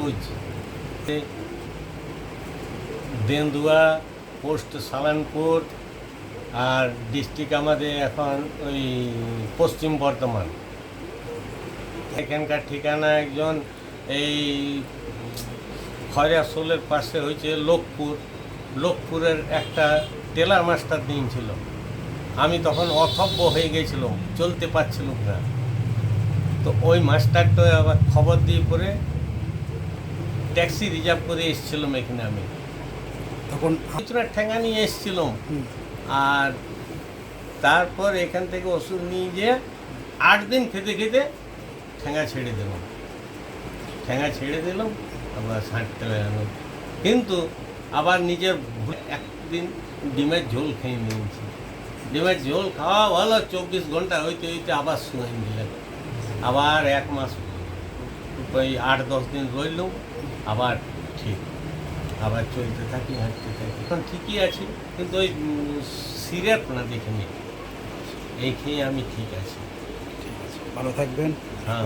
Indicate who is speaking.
Speaker 1: Coach Denduya, post Salanpur, আর district আমাদের এখন ওই পশ্চিম বর্ধমান। এখানকার ঠিকানা একজন এই খয়রাসোলের পাশে হয়েছে লোকপুরের একটা টেলার মাস্টার দিন ছিল। আমি তখন অথব্য হয়ে গেছিলাম, চলতে পারছিলাম না। তো ওই মাস্টারটা আবার খবর দিয়ে পরে ট্যাক্সি রিজার্ভ করে এসেছিলাম এখানে। আমি
Speaker 2: তখন
Speaker 1: কিছুটা ঠেঙা নিয়ে এসেছিলাম, আর তারপর এখান থেকে ওষুধ নিয়ে যেয়ে 8 দিন খেতে খেতে ঠেঙা ছেড়ে দিলাম, আবার হাঁটতে বেরোলাম। কিন্তু আবার নিজের একদিন ডিমের ঝোল খেয়ে নিয়েছি। ডিমের ঝোল খাওয়া ভালো, 24 ঘন্টা হইতে হইতে আবার শুয়ে দিলেন। আবার 1 মাস ওই 8-10 দিন রইলাম, আবার ঠিক, আবার চলতে থাকি, হাঁটতে থাকি। এখন ঠিকই আছি, কিন্তু ওই সিরিয়াস না দেখে নিই, এই খেয়ে আমি ঠিক আছি।
Speaker 2: ঠিক আছে, ভালো থাকবেন।
Speaker 1: হ্যাঁ।